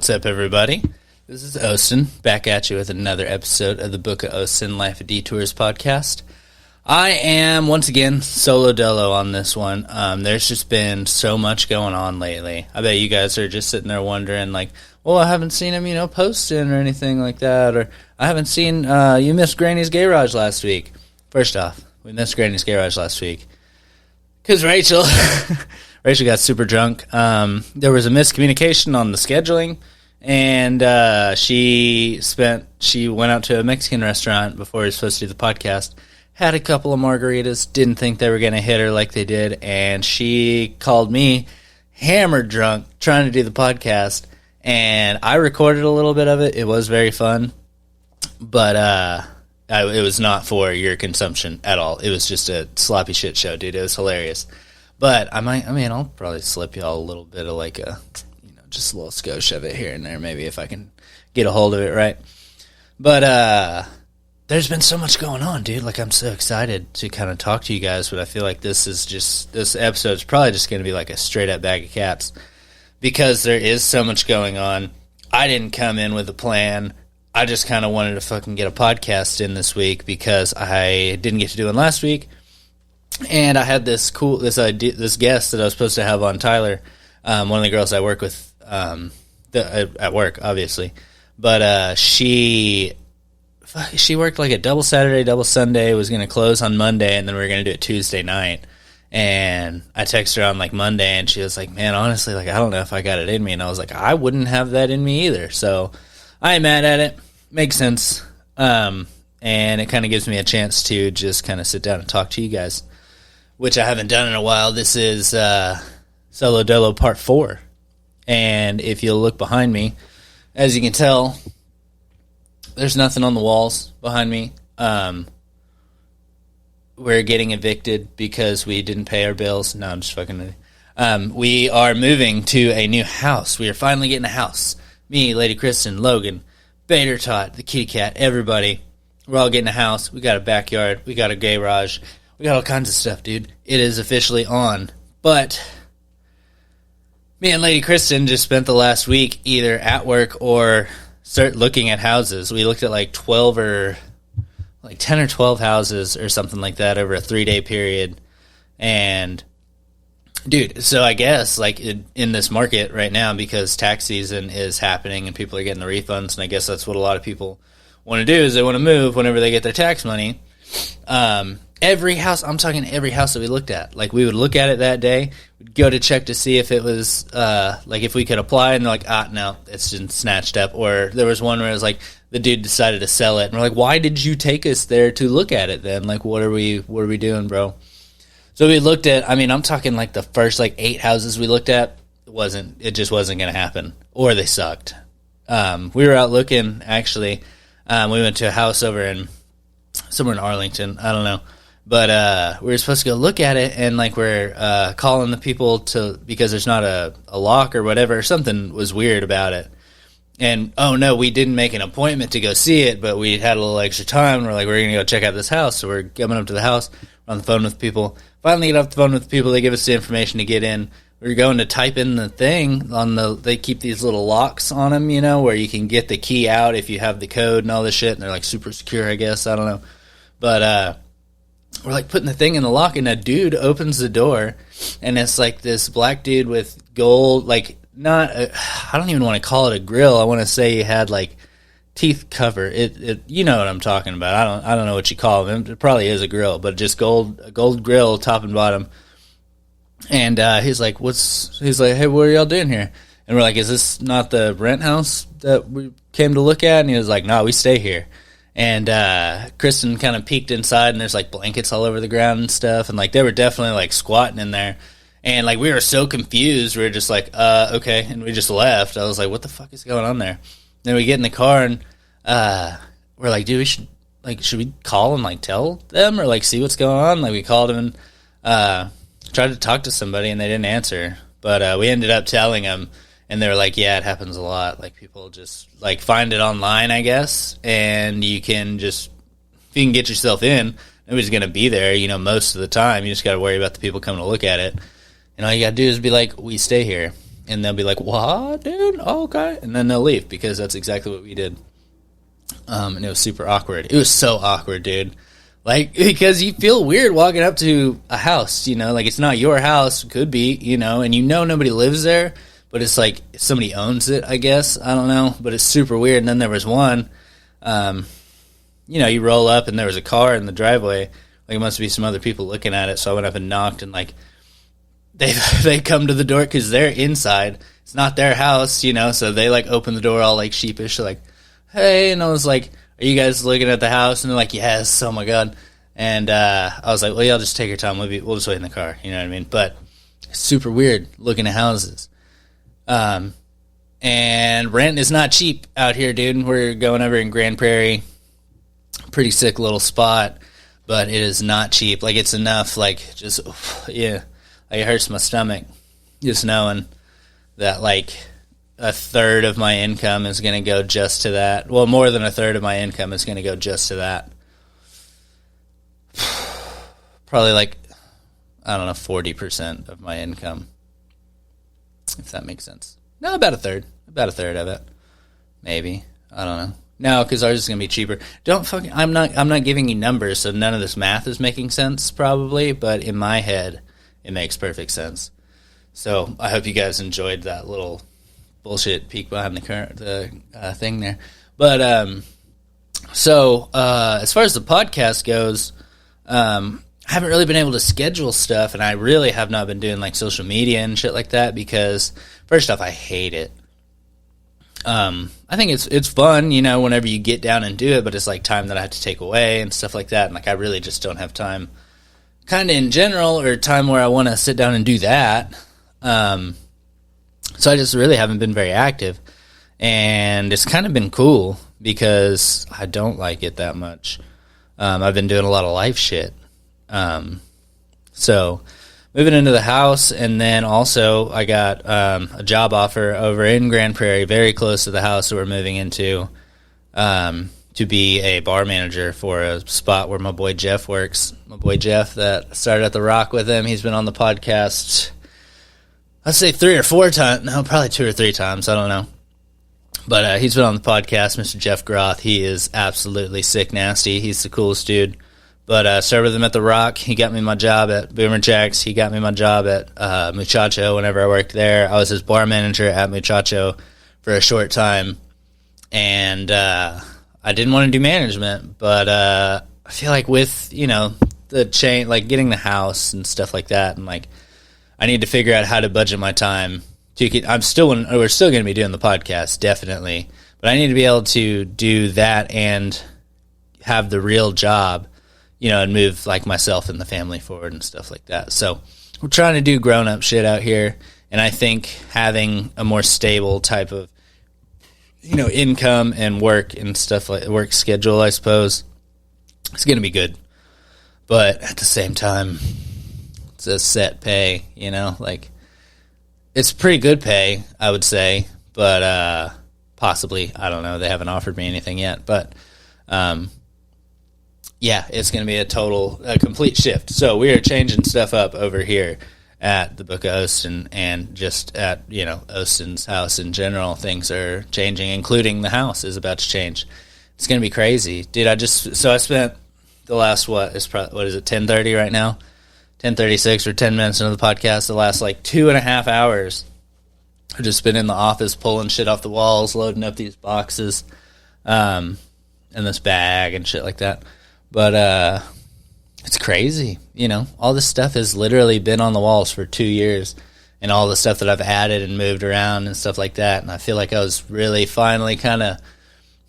What's up, everybody? This is Austin, back at you with another episode of the Book of Austin Life of Detours podcast. I am, once again, solo dolo on this one. There's just been so much going on lately. I bet you guys are just sitting there wondering, like, well, I haven't seen him, posting or anything like that, or I haven't seen, you missed Granny's Garage last week. First off, we missed Granny's Garage last week because Rachel got super drunk. There was a miscommunication on the scheduling, and she went out to a Mexican restaurant before we were supposed to do the podcast, had a couple of margaritas, didn't think they were going to hit her like they did, and she called me hammered drunk trying to do the podcast, and I recorded a little bit of it. It was very fun, but it was not for your consumption at all. It was just a sloppy shit show, dude. It was hilarious. But I'll probably slip y'all a little bit of just a little skosh of it here and there, maybe if I can get a hold of it, right? But there's been so much going on, dude. Like, I'm so excited to kind of talk to you guys, but I feel like this episode is probably just going to be like a straight up bag of caps because there is so much going on. I didn't come in with a plan. I just kind of wanted to fucking get a podcast in this week because I didn't get to do one last week. And I had this guest that I was supposed to have on, Tyler, one of the girls I work with at work, obviously. But she worked like a double Saturday, double Sunday, was going to close on Monday, and then we were going to do it Tuesday night. And I texted her on like Monday, and she was like, man, honestly, like, I don't know if I got it in me. And I was like, I wouldn't have that in me either. So I ain't mad at it. Makes sense. And it kind of gives me a chance to just kind of sit down and talk to you guys, which I haven't done in a while. This is Solo Dolo Part 4. And if you'll look behind me, as you can tell, there's nothing on the walls behind me. We're getting evicted because we didn't pay our bills. No, I'm just fucking with you. We are moving to a new house. We are finally getting a house. Me, Lady Kristen, Logan, Bader Tot, the kitty cat, everybody. We're all getting a house. We got a backyard. We got a garage. We got all kinds of stuff, dude. It is officially on. But me and Lady Kristen just spent the last week either at work or start looking at houses. We looked at like 10 or 12 houses or something like that over a 3-day period. And dude, so I guess like in this market right now, because tax season is happening and people are getting the refunds, and I guess that's what a lot of people want to do is they want to move whenever they get their tax money. Every house, I'm talking every house that we looked at, like we would look at it that day, we'd go to check to see if it was, like if we could apply, and they're like, no, it's just snatched up. Or there was one where it was like, the dude decided to sell it, and we're like, why did you take us there to look at it then? Like, what are we doing, bro? So we looked at, I'm talking like the first like 8 houses we looked at, it just wasn't going to happen, or they sucked. We were out looking, actually, we went to a house over somewhere in Arlington, I don't know. But we were supposed to go look at it, and like we're calling the people because there's not a lock or whatever. Something was weird about it. And, oh no, we didn't make an appointment to go see it, but we had a little extra time. We're like, we're going to go check out this house. So we're coming up to the house, we're on the phone with people. Finally get off the phone with people, they give us the information to get in. We're going to type in the thing they keep these little locks on them, where you can get the key out if you have the code and all this shit. And they're like super secure, I guess. I don't know. But, we're like putting the thing in the lock, and a dude opens the door, and it's like this black dude with gold, like I don't even want to call it a grill. I want to say he had like teeth cover. It you know what I'm talking about. I don't know what you call him. It probably is a grill, but just a gold grill top and bottom. And he's like, hey, what are y'all doing here? And we're like, is this not the rent house that we came to look at? And he was like, no, we stay here. And Kristen kind of peeked inside, and there's like blankets all over the ground and stuff, and like they were definitely like squatting in there. And like we were so confused, we were just like, okay, and we just left. I was like, what the fuck is going on there? Then we get in the car, and we're like, dude, should we call and like tell them or like see what's going on? Like we called them and tried to talk to somebody, and they didn't answer. But we ended up telling them. And they were like, yeah, it happens a lot. Like, people just, like, find it online, I guess. And you can just, if you can get yourself in, nobody's going to be there, most of the time. You just got to worry about the people coming to look at it. And all you got to do is be like, we stay here. and they'll be like, what, dude? Oh, okay. And then they'll leave because that's exactly what we did. And it was super awkward. It was so awkward, dude. Like, because you feel weird walking up to a house, you know, like it's not your house, could be, you know, and you know nobody lives there, but it's like somebody owns it, I guess. I don't know, but it's super weird. And then there was one, you know, you roll up and there was a car in the driveway. Like, it must be some other people looking at it. So I went up and knocked, and like, they come to the door because they're inside. It's not their house, you know, so they like open the door all like sheepish, like, hey, and I was like, are you guys looking at the house? And they're like, yes, oh my god. And I was like, well, y'all just take your time, we'll just wait in the car, you know what I mean? But it's super weird looking at houses. And rent is not cheap out here, dude. We're going over in Grand Prairie, pretty sick little spot, but it is not cheap. Like, it's enough, like, just, yeah, like, it hurts my stomach just knowing that, like, a third of my income is going to go just to that. Well, more than a third of my income is going to go just to that. Probably like, I don't know, 40% of my income, if that makes sense. No, about a third of it, maybe. I don't know. No, because ours is going to be cheaper. I'm not giving you numbers, so none of this math is making sense probably, but in my head, it makes perfect sense. So I hope you guys enjoyed that little bullshit peek behind the thing there. But so as far as the podcast goes, I haven't really been able to schedule stuff, and I really have not been doing like social media and shit like that because, first off, I hate it. I think it's fun, you know, whenever you get down and do it, but it's like time that I have to take away and stuff like that, and like I really just don't have time, kind of in general, or time where I want to sit down and do that. So I just really haven't been very active, and it's kind of been cool because I don't like it that much. I've been doing a lot of life shit. So moving into the house, and then also I got a job offer over in Grand Prairie, very close to the house that we're moving into, to be a bar manager for a spot where my boy Jeff works. My boy Jeff that started at the Rock with him. He's been on the podcast, I'd say 3 or 4 times. No, probably 2 or 3 times. I don't know. But he's been on the podcast, Mr. Jeff Groth. He is absolutely sick nasty. He's the coolest dude. But started with him at the Rock. He got me my job at Boomer Jacks. He got me my job at Muchacho whenever I worked there. I was his bar manager at Muchacho for a short time. And I didn't want to do management. But I feel like with, you know, the chain, like getting the house and stuff like that, and like, I need to figure out how to budget my time. We're still going to be doing the podcast, definitely. But I need to be able to do that and have the real job, you know, and move like myself and the family forward and stuff like that. So we're trying to do grown-up shit out here. And I think having a more stable type of, you know, income and work and stuff, like work schedule, I suppose, it's going to be good. But at the same time, it's a set pay, you know, like it's pretty good pay, I would say, but possibly, I don't know, they haven't offered me anything yet, but yeah, it's going to be a complete shift. So we are changing stuff up over here at the Book of Ostin, and just at, you know, Ostin's house in general, things are changing, including the house is about to change. It's going to be crazy. Dude, I spent the last, what is it, 10:30 right now? 10:36 or 10 minutes into the podcast, the last like 2.5 hours, I've just been in the office pulling shit off the walls, loading up these boxes, and this bag and shit like that. But it's crazy, you know. All this stuff has literally been on the walls for 2 years, and all the stuff that I've added and moved around and stuff like that. And I feel like I was really finally kind of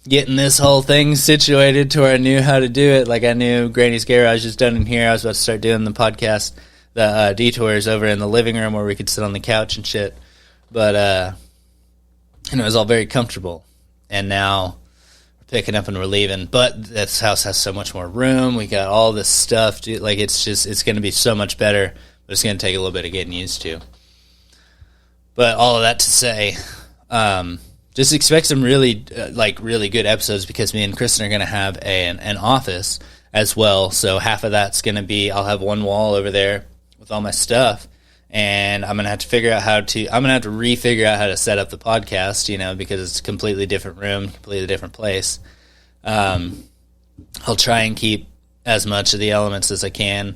getting this whole thing situated to where I knew how to do it. Like, I knew Granny's Garage is done in here. I was about to start doing the podcast, the Detours, over in the living room where we could sit on the couch and shit. But and it was all very comfortable. And now we're picking up and we're leaving. But this house has so much more room. We got all this stuff. Dude. Like, it's going to be so much better. But it's going to take a little bit of getting used to. But all of that to say, just expect some really, really good episodes, because me and Kristen are going to have an office as well. So half of that's going to be, I'll have one wall over there with all my stuff, and I'm gonna have to refigure out how to set up the podcast, because it's a completely different room, completely different place. I'll try and keep as much of the elements as I can,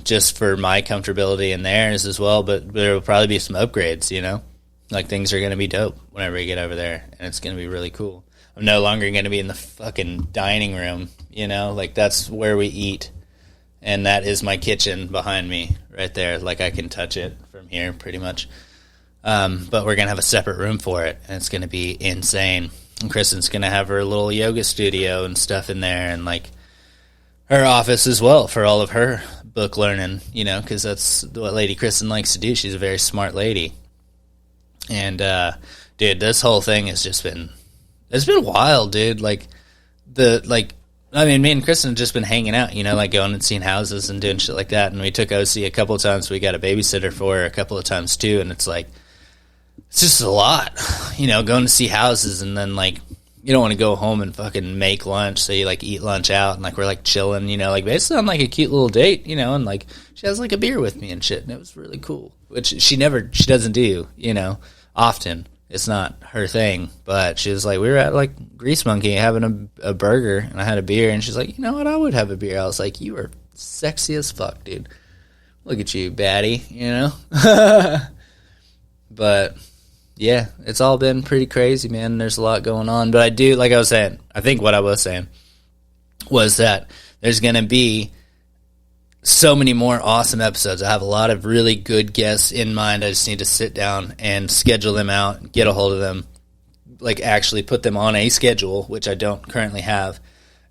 just for my comfortability and theirs as well, but there will probably be some upgrades, like things are going to be dope whenever we get over there, and it's going to be really cool. I'm no longer going to be in the fucking dining room, like that's where we eat, and that is my kitchen behind me right there. Like I can touch it from here pretty much. But we're going to have a separate room for it, and it's going to be insane. And Kristen's going to have her little yoga studio and stuff in there, and like her office as well for all of her book learning, because that's what Lady Kristen likes to do. She's a very smart lady. And, dude, this whole thing has just been, it's been wild, dude. Me and Kristen have just been hanging out, like going and seeing houses and doing shit like that. And we took OC a couple of times. We got a babysitter for her a couple of times too. And it's like, it's just a lot, going to see houses, and then like, you don't want to go home and fucking make lunch, so you like eat lunch out, and like we're like chilling, like basically on like a cute little date, and like she has like a beer with me and shit, and it was really cool, which she doesn't do, often. It's not her thing, but she was like, we were at like Grease Monkey having a burger, and I had a beer, and she's like, you know what, I would have a beer. I was like, you are sexy as fuck, dude. Look at you, baddie, But yeah, it's all been pretty crazy, man. There's a lot going on. But I do, like I was saying, I think what I was saying was that there's going to be so many more awesome episodes. I have a lot of really good guests in mind. I just need to sit down and schedule them out, get a hold of them, like actually put them on a schedule, which I don't currently have.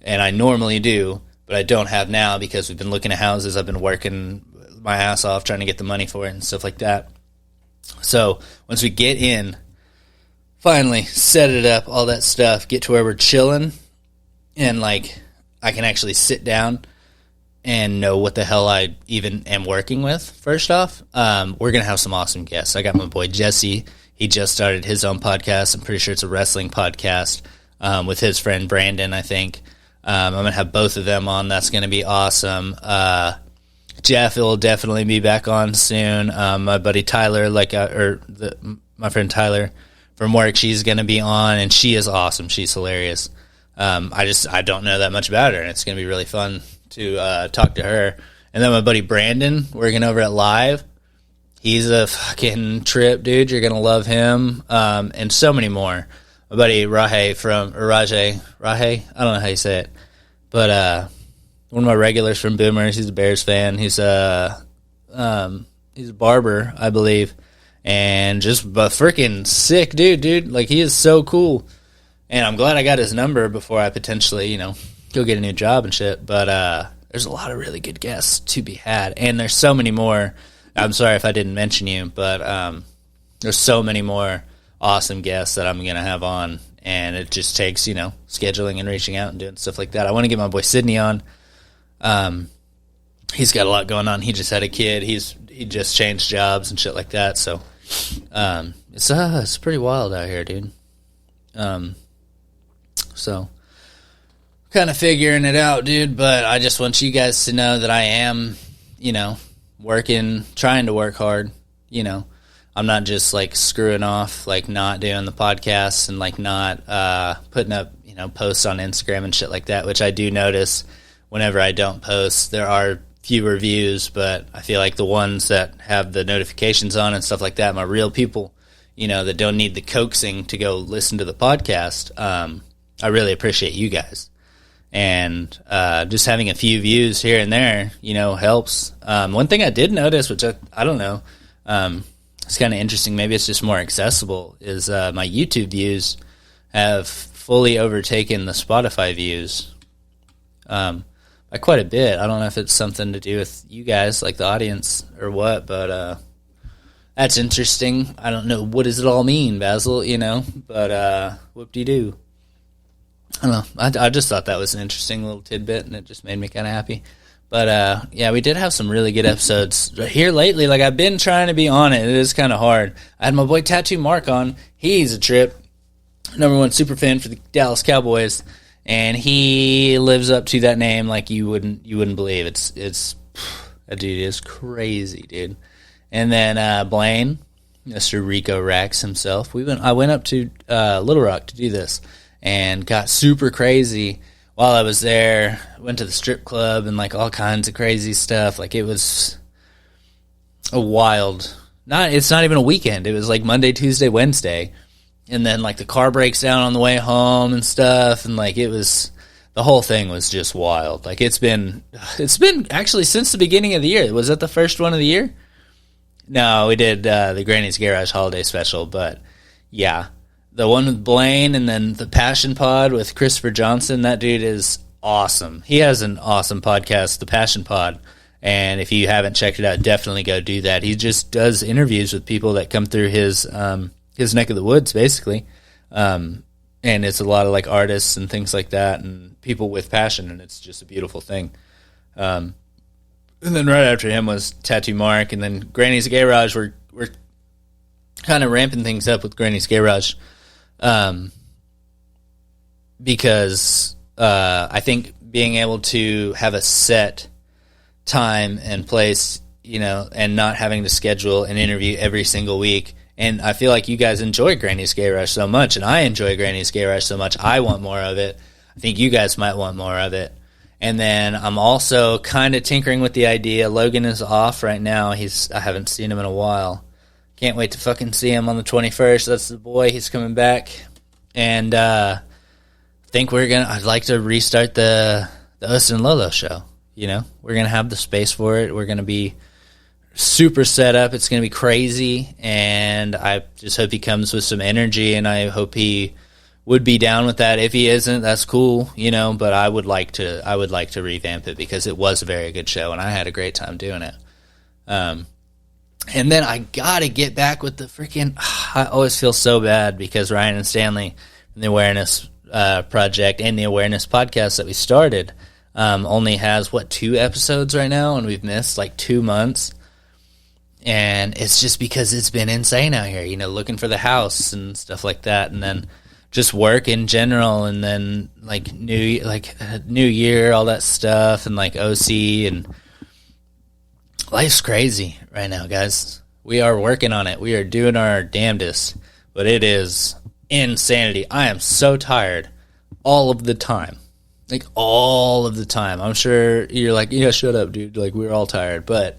And I normally do, but I don't have now because we've been looking at houses. I've been working my ass off trying to get the money for it and stuff like that. So once we get in, finally set it up, all that stuff, get to where we're chilling, and like I can actually sit down and know what the hell I even am working with. First off, we're gonna have some awesome guests. I got my boy Jesse. He just started his own podcast. I'm pretty sure it's a wrestling podcast, with his friend Brandon, I think. I'm gonna have both of them on. That's gonna be awesome. Jeff will definitely be back on soon. My buddy Tyler, my friend Tyler from work, she's going to be on, and she is awesome. She's hilarious. I don't know that much about her, and it's going to be really fun to talk to her. And then my buddy Brandon, working over at Live, he's a fucking trip, dude. You're going to love him, and so many more. My buddy Rahe, I don't know how you say it, but one of my regulars from Boomers. He's a Bears fan. He's a barber, I believe, and just a freaking sick dude. Like, he is so cool, and I'm glad I got his number before I potentially, go get a new job and shit. But there's a lot of really good guests to be had, and there's so many more. I'm sorry if I didn't mention you, but there's so many more awesome guests that I'm gonna have on, and it just takes scheduling and reaching out and doing stuff like that. I want to get my boy Sydney on. He's got a lot going on. He just had a kid. He just changed jobs and shit like that. So, it's pretty wild out here, dude. So kind of figuring it out, dude, but I just want you guys to know that I am, trying to work hard, I'm not just like screwing off, like not doing the podcasts and like not, putting up, posts on Instagram and shit like that, which I do notice. Whenever I don't post, there are fewer views, but I feel like the ones that have the notifications on and stuff like that, my real people, that don't need the coaxing to go listen to the podcast, I really appreciate you guys. And just having a few views here and there, helps. One thing I did notice, which I don't know, it's kind of interesting, maybe it's just more accessible, is my YouTube views have fully overtaken the Spotify views. By quite a bit. I don't know if it's something to do with you guys, like the audience, or what, but that's interesting. I don't know, what does it all mean, Basil, but whoop-de-doo. I don't know. I just thought that was an interesting little tidbit, and it just made me kind of happy. But, yeah, we did have some really good episodes here lately. Like, I've been trying to be on it. It is kind of hard. I had my boy Tattoo Mark on. He's a trip. #1 super fan for the Dallas Cowboys. And he lives up to that name like you wouldn't believe. It's that dude is crazy, dude. And then Blaine, Mr. Rico Rax himself. I went up to Little Rock to do this and got super crazy while I was there. Went to the strip club and like all kinds of crazy stuff. Like it was a wild. It's not even a weekend. It was like Monday, Tuesday, Wednesday, and then like the car breaks down on the way home and stuff, and like the whole thing was just wild. Like it's been actually since the beginning of the year. Was that the first one of the year? No, we did the Granny's Garage Holiday Special, but yeah, the one with Blaine and then the Passion Pod with Christopher Johnson. That dude is awesome. He has an awesome podcast, the Passion Pod. And if you haven't checked it out, definitely go do that. He just does interviews with people that come through his neck of the woods, basically. And it's a lot of like artists and things like that, and people with passion, and it's just a beautiful thing. And then right after him was Tattoo Mark, and then Granny's Garage. We're kind of ramping things up with Granny's Garage, because I think being able to have a set time and place, and not having to schedule an interview every single week. And I feel like you guys enjoy Granny's Garage so much, and I enjoy Granny's Garage so much. I want more of it. I think you guys might want more of it. And then I'm also kind of tinkering with the idea. Logan is off right now. I haven't seen him in a while. Can't wait to fucking see him on the 21st. That's the boy. He's coming back. And I think I'd like to restart the Us and Lolo show. We're going to have the space for it. We're going to be super set up. It's going to be crazy, and I just hope he comes with some energy, and I hope he would be down with that. If he isn't, that's cool, but I would like to revamp it because it was a very good show, and I had a great time doing it. And then I got to get back with the freaking, I always feel so bad because Ryan and Stanley from the Awareness Project and the Awareness Podcast that we started only has 2 episodes right now, and we've missed like 2 months, and it's just because it's been insane out here, looking for the house and stuff like that, and then just work in general, and then new year, all that stuff, and like OC, and life's crazy right now, guys. We are working on it. We are doing our damnedest, but it is insanity. I am so tired all of the time. Like, all of the time. I'm sure you're like, yeah, shut up, dude. Like, we're all tired. But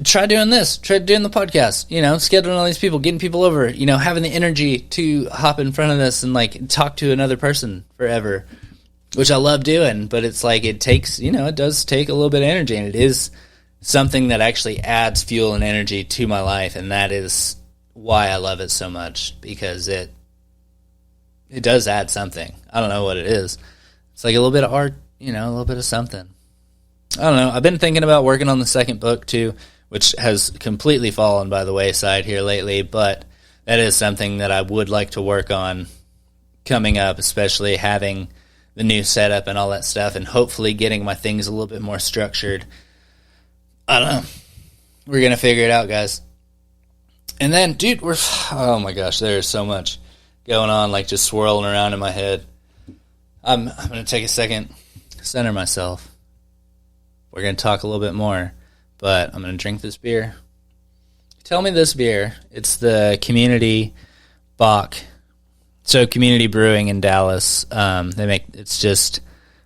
try doing this. Try doing the podcast. Scheduling all these people, getting people over, having the energy to hop in front of this and, like, talk to another person forever, which I love doing. But it's like it takes, it does take a little bit of energy. And it is something that actually adds fuel and energy to my life. And that is why I love it so much, because it does add something. I don't know what it is. It's like a little bit of art, a little bit of something. I don't know. I've been thinking about working on the second book too, which has completely fallen by the wayside here lately, but that is something that I would like to work on coming up, especially having the new setup and all that stuff, and hopefully getting my things a little bit more structured. I don't know. We're going to figure it out, guys. And then, dude, oh my gosh, there's so much going on, like just swirling around in my head. I'm going to take a second, center myself. We're going to talk a little bit more, but I'm going to drink this beer. Tell me this beer. It's the Community Bach. So Community Brewing in Dallas. It's just,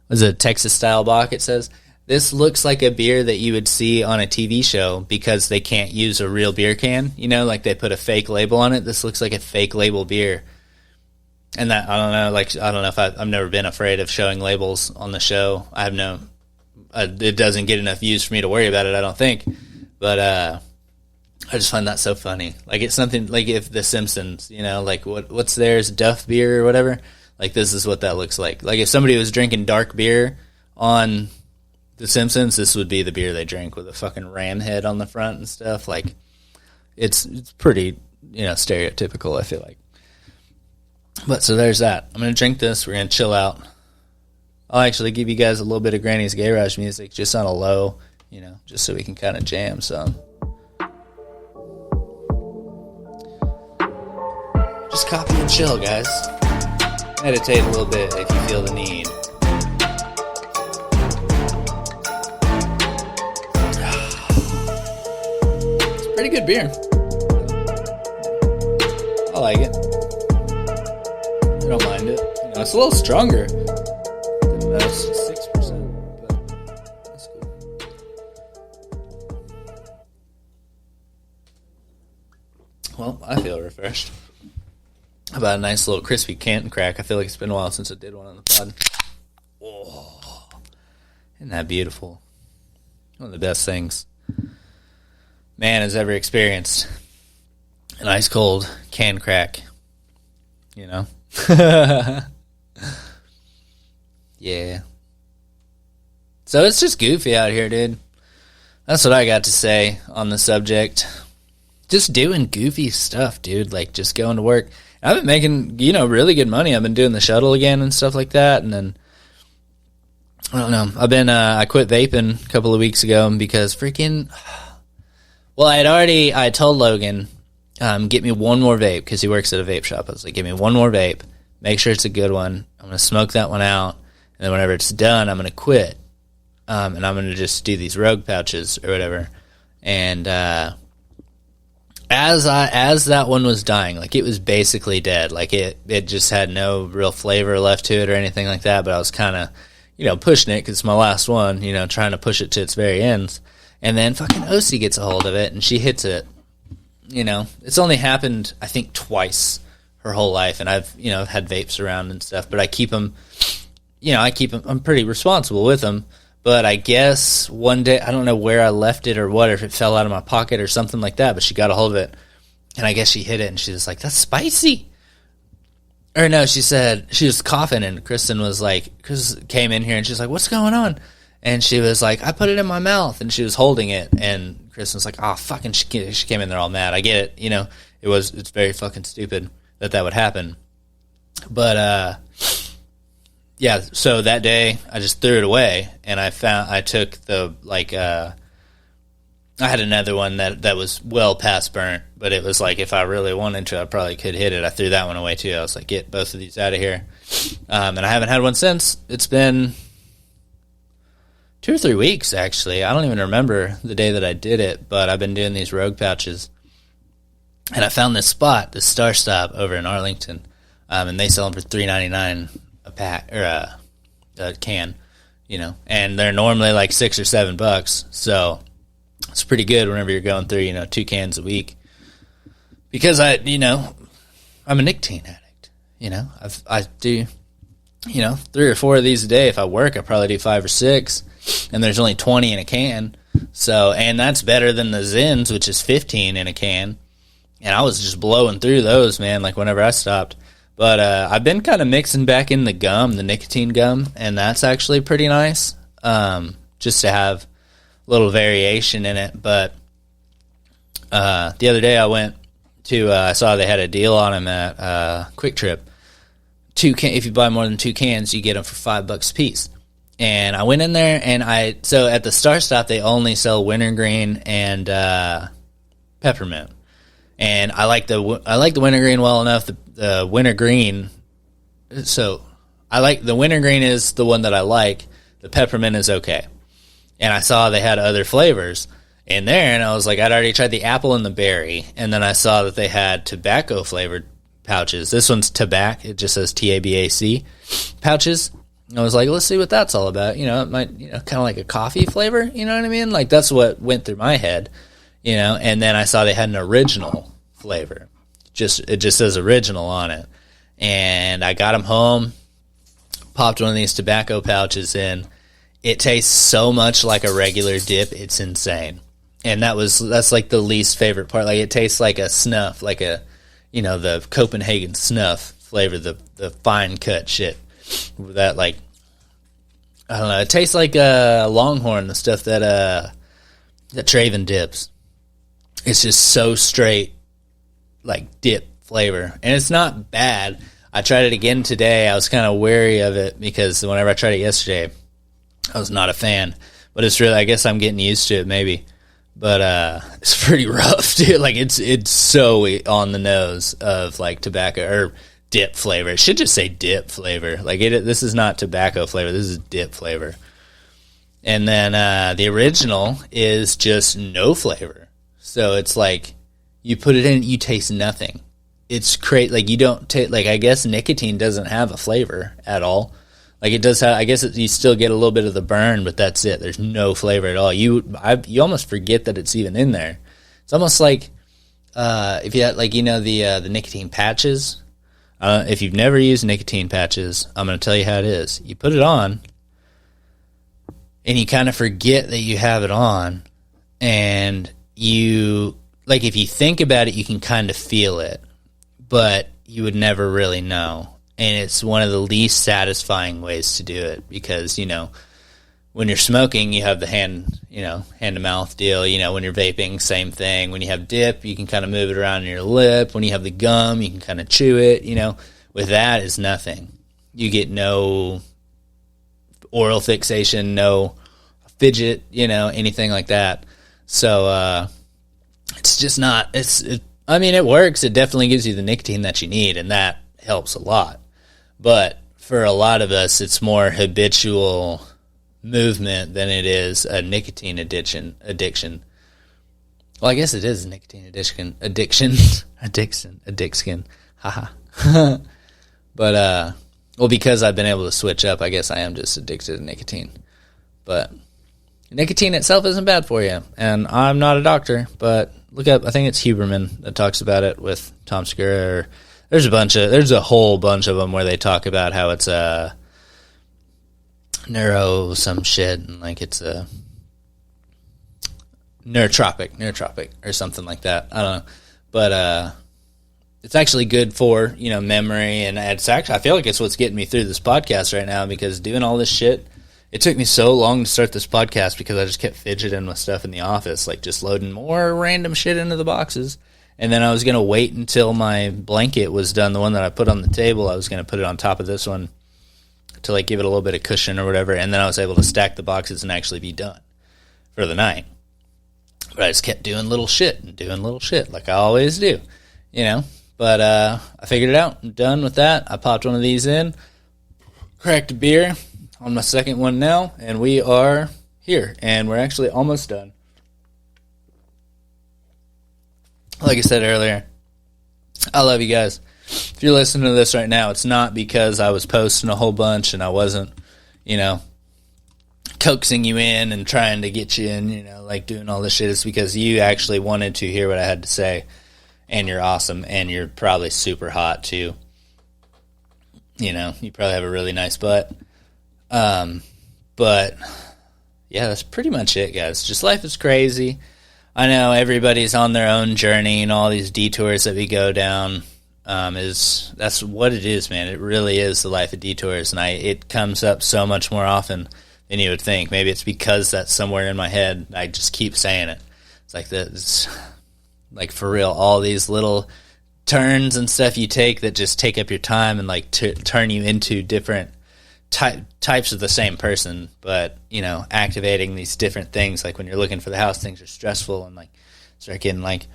was it Texas style Bach, it says. This looks like a beer that you would see on a TV show because they can't use a real beer can. Like they put a fake label on it. This looks like a fake label beer. And that, I don't know if I've never been afraid of showing labels on the show. It doesn't get enough views for me to worry about it, I don't think. But I just find that so funny. Like, it's something like if The Simpsons, like what's theirs, Duff beer or whatever. Like, this is what that looks like. Like, if somebody was drinking dark beer on The Simpsons, this would be the beer they drink with a fucking ram head on the front and stuff. Like, it's pretty, stereotypical, I feel like. But so there's that. I'm going to drink this. We're going to chill out. I'll actually give you guys a little bit of Granny's Garage music just on a low, just so we can kind of jam some. Just copy and chill, guys. Meditate a little bit if you feel the need. pretty good beer. I like it. I don't mind it. You know, it's a little stronger than most, 6%, but that's cool. Well, I feel refreshed. How about a nice little crispy Canton crack? I feel like it's been a while since I did one on the pod. Oh, isn't that beautiful? One of the best things man has ever experienced. An ice cold can crack, you know? Yeah. So it's just goofy out here, dude. That's what I got to say on the subject. Just doing goofy stuff, dude. Like, just going to work. I've been making, you know, really good money. I've been doing the shuttle again and stuff like that. And then, I don't know. I quit vaping a couple of weeks ago because freaking, well, I told Logan, get me one more vape because he works at a vape shop. I was like, give me one more vape. Make sure it's a good one. I'm going to smoke that one out. And then whenever it's done, I'm going to quit. And I'm going to just do these rogue pouches or whatever. And, as that one was dying, like it was basically dead. Like it just had no real flavor left to it or anything like that. But I was kind of, you know, pushing it because it's my last one, you know, trying to push it to its very ends. And then fucking OC gets a hold of it and she hits it. You know, it's only happened, I think, twice her whole life. And I've, you know, had vapes around and stuff, but I keep them, you know, I'm pretty responsible with them. But I guess one day, I don't know where I left it or what, or if it fell out of my pocket or something like that, but she got a hold of it. And I guess she hit it and she was like, that's spicy. Or no, she said, she was coughing and Kristen came in here and she was like, what's going on? And she was like, I put it in my mouth. And she was holding it. And Kristen was like, oh, fucking, she came in there all mad. I get it. You know, it's very fucking stupid that would happen. But, yeah, so that day I just threw it away, and I took the, like, I had another one that was well past burnt, but it was like if I really wanted to, I probably could hit it. I threw that one away too. I was like, get both of these out of here. And I haven't had one since. It's been 2 or 3 weeks, actually. I don't even remember the day that I did it, but I've been doing these rogue pouches. And I found this spot, this Star Stop over in Arlington, and they sell them for $3.99 a pack or a can, you know, and they're normally like $6 or $7, so it's pretty good whenever you're going through, you know, 2 cans a week. Because I'm a nicotine addict, you know. I do, you know, 3 or 4 of these a day. If I work, I probably do 5 or 6, and there's only 20 in a can. So, and that's better than the Zins, which is 15 in a can. And I was just blowing through those, man. Like whenever I stopped. But I've been kind of mixing back in the gum, the nicotine gum, and that's actually pretty nice, just to have a little variation in it. But the other day I went to, I saw they had a deal on them at Quick Trip. If you buy more than 2 cans, you get them for $5 a piece. And I went in there, and so at the Star Stop, they only sell wintergreen and peppermint. And I like the wintergreen well enough. The wintergreen, so the wintergreen is the one that I like. The peppermint is okay. And I saw they had other flavors in there, and I was like, I'd already tried the apple and the berry, and then I saw that they had tobacco flavored pouches. This one's Tabac. It just says TABAC pouches. And I was like, let's see what that's all about. You know, it might, you know, kind of like a coffee flavor. You know what I mean? Like that's what went through my head. You know, and then I saw they had an original flavor. It just says original on it. And I got them home, popped one of these tobacco pouches in. It tastes so much like a regular dip, it's insane. And that's like the least favorite part. Like it tastes like a snuff, like a, you know, the Copenhagen snuff flavor, the fine cut shit. That like, I don't know, it tastes like a Longhorn, the stuff that Traven dips. It's just so straight, like dip flavor, and it's not bad. I tried it again today. I was kind of wary of it because whenever I tried it yesterday, I was not a fan. But it's really, I guess I'm getting used to it maybe. But it's pretty rough, dude. Like it's so on the nose of like tobacco or dip flavor. It should just say dip flavor. Like this is not tobacco flavor. This is dip flavor. And then the original is just no flavor. So it's like you put it in, you taste nothing. It's crazy. Like you don't taste, like I guess nicotine doesn't have a flavor at all. Like it does have, I guess you still get a little bit of the burn, but that's it. There's no flavor at all. You almost forget that it's even in there. It's almost like if you had, like, you know, the nicotine patches. If you've never used nicotine patches, I'm going to tell you how it is. You put it on, and you kind of forget that you have it on, and you, like, if you think about it, you can kind of feel it, but you would never really know. And it's one of the least satisfying ways to do it because, you know, when you're smoking, you have the hand-to-mouth deal. You know, when you're vaping, same thing. When you have dip, you can kind of move it around in your lip. When you have the gum, you can kind of chew it. You know, with that is nothing. You get no oral fixation, no fidget, you know, anything like that. So it's just not. I mean, it works. It definitely gives you the nicotine that you need, and that helps a lot. But for a lot of us, it's more habitual movement than it is a nicotine addiction. Well, I guess it is a nicotine addiction. Haha. But well, because I've been able to switch up, I guess I am just addicted to nicotine. But nicotine itself isn't bad for you, and I'm not a doctor, but look up, I think it's Huberman that talks about it with Tom Segura. There's a whole bunch of them where they talk about how it's a neuro some shit, and like it's a neurotropic or something like that. I don't know, but it's actually good for, you know, memory, and it's actually, I feel like it's what's getting me through this podcast right now, because doing all this shit, it took me so long to start this podcast because I just kept fidgeting with stuff in the office, like just loading more random shit into the boxes. And then I was going to wait until my blanket was done, the one that I put on the table. I was going to put it on top of this one to like give it a little bit of cushion or whatever, and then I was able to stack the boxes and actually be done for the night. But I just kept doing little shit like I always do, you know. But I figured it out. I'm done with that. I popped one of these in, cracked a beer on my second one now, and we are here, and we're actually almost done. Like I said earlier, I love you guys. If you're listening to this right now, it's not because I was posting a whole bunch and I wasn't, you know, coaxing you in and trying to get you in, you know, like doing all this shit. It's because you actually wanted to hear what I had to say, and you're awesome, and you're probably super hot too. You know, you probably have a really nice butt. But yeah, that's pretty much it, guys. Just life is crazy. I know everybody's on their own journey, and all these detours that we go down, that's what it is, man. It really is the life of detours, and it comes up so much more often than you would think. Maybe it's because that's somewhere in my head. I just keep saying it. It's like it's like for real, all these little turns and stuff you take that just take up your time and like turn you into different types of the same person, but, you know, activating these different things. Like when you're looking for the house, things are stressful and like start getting like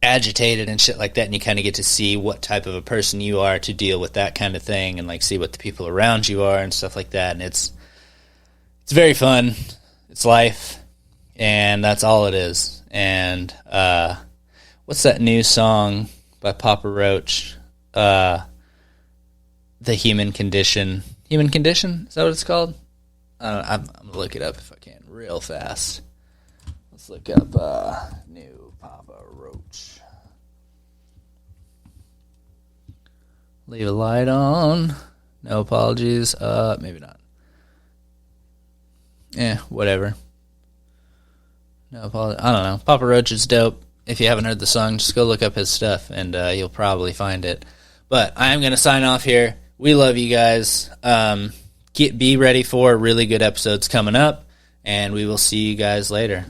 agitated and shit like that, and you kind of get to see what type of a person you are to deal with that kind of thing, and like see what the people around you are and stuff like that. And it's very fun. It's life, and that's all it is. And what's that new song by Papa Roach? The Human Condition. Human Condition? Is that what it's called? I'm going to look it up if I can real fast. Let's look up new Papa Roach. Leave a light on. No apologies. Maybe not. Whatever. No apologies. I don't know. Papa Roach is dope. If you haven't heard the song, just go look up his stuff, and you'll probably find it. But I am going to sign off here. We love you guys. Be ready for really good episodes coming up, and we will see you guys later.